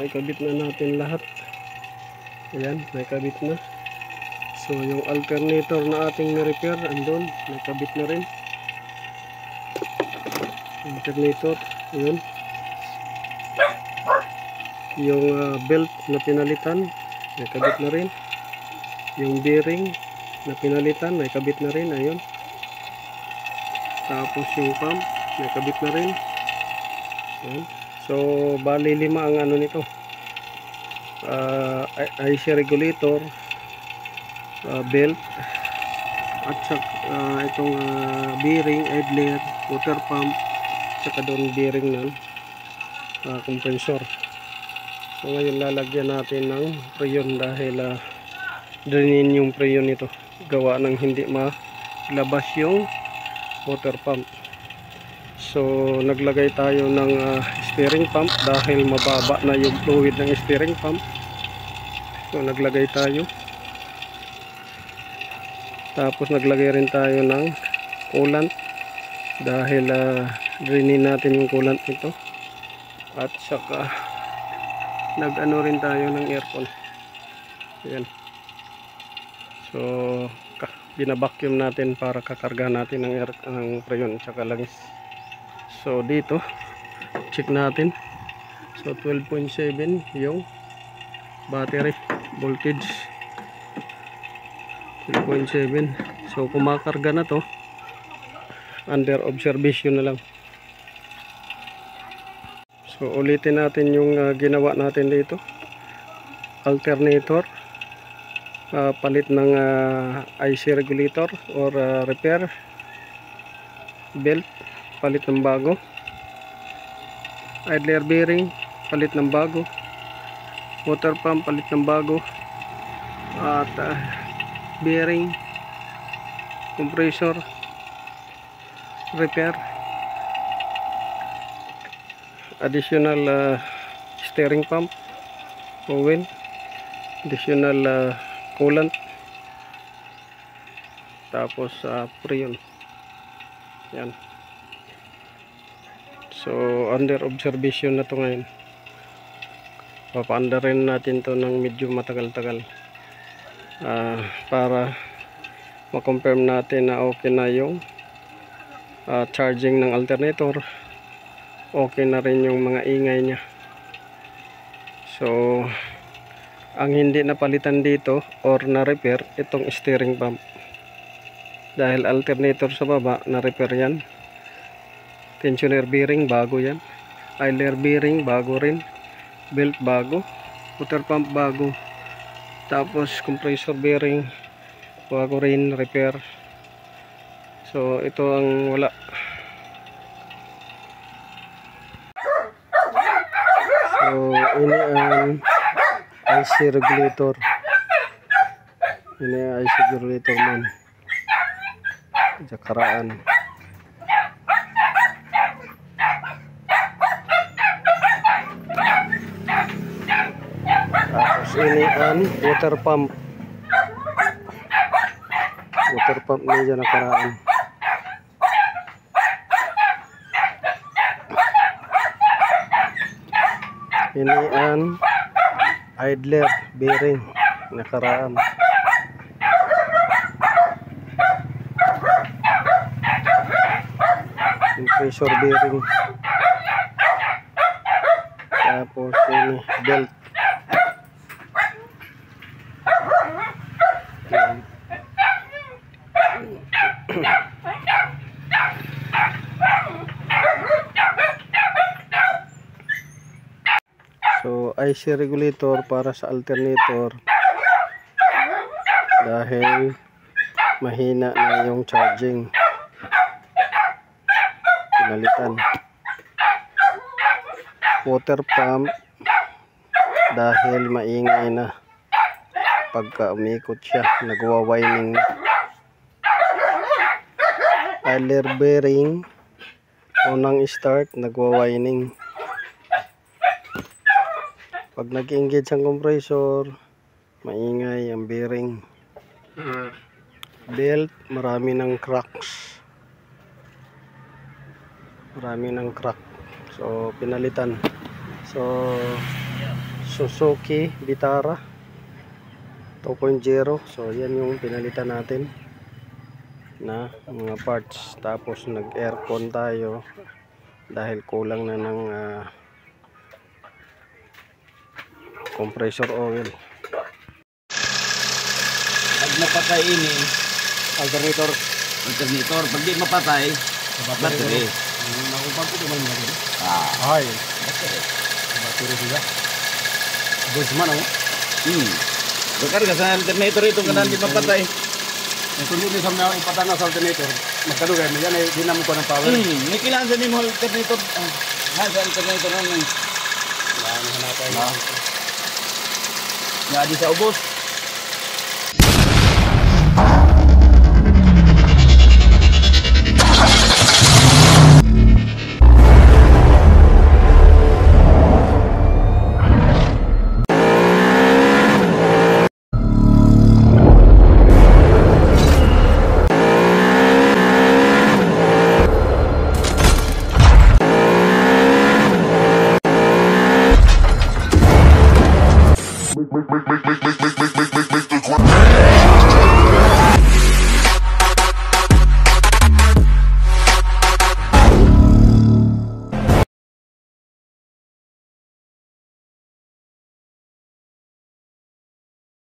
naikabit na natin lahat. Ayan, naikabit na. So yung alternator na ating na-repair, andun, naikabit na rin. Alternator, yun. Yung belt na pinalitan, naikabit na rin. Yung bearing na pinalitan, naikabit na rin, ayun. Tapos yung pump, naikabit na rin. Ayun. So bali 5 ang ano nito. IC regulator, belt, at saka itong bearing, idler, water pump, saka doon bearing ng compressor. So ngayon lalagyan natin ng preyon dahil drainin yung preyon nito, gawa ng hindi malabas yung water pump. So naglagay tayo ng steering pump dahil mababa na yung fluid ng steering pump. So naglagay tayo. Tapos naglagay rin tayo ng coolant dahil drainin natin yung coolant nito. At saka nag-ano rin tayo ng aircon. Ayan. So binabacuum natin para kakarga natin ng preyon at saka langis. So dito check natin. So 12.7 yung battery voltage, 12.7. so kumakarga na to, under observation na lang. So ulitin natin yung ginawa natin dito. Alternator, palit ng IC regulator or repair, belt palit ng bago, idler bearing palit ng bago, water pump palit ng bago, at bearing, compressor repair, additional steering pump, oil, additional coolant, tapos preyon. Yan. So under observation na to ngayon. Papaanda rin natin to ng medyo matagal-tagal para ma-confirm natin na okay na yung charging ng alternator, okay na rin yung mga ingay nya. So ang hindi napalitan dito or na-repair itong steering pump dahil alternator sa baba na-repair yan. Tensioner bearing bago yan, idler bearing bago rin, belt bago, water pump bago, tapos compressor bearing bago rin, repair. So ito ang wala. So ini ang IC regulator, ini ang IC regulator man jakaraan. Tapos ini ang water pump ni dyan nakaraan. Ini ang idler bearing nakaraan. Compressor bearing, tapos ini belt. So IC regulator para sa alternator dahil mahina na yung charging, pinalitan. Water pump dahil maingay na pagka umikot siya, nagwa-whining na. Idler bearing unang start nagwa-whining. Pag nag-engage ang compressor, maingay ang bearing. Belt, marami ng cracks. Marami ng crack. So pinalitan. So Suzuki Vitara 2.0. So yan yung pinalitan natin na mga parts. Tapos nag aircon tayo dahil kulang na ng compressor oil. Pag napatay ini Alternator. pag di mapatay battery. Nakupag ko naman natin. Ah, Ay, battery. battery sila. Guzman ako. Karga sa alternator ito kanan di mapatay. Ito nyo sa mga ipatana sa alternator. Magkano kayo, yan ay dinamo ko ng power. May kailangan sa nimo alternator. Sa alternator naman. Ano hanapay. Nga di sa ubos. Make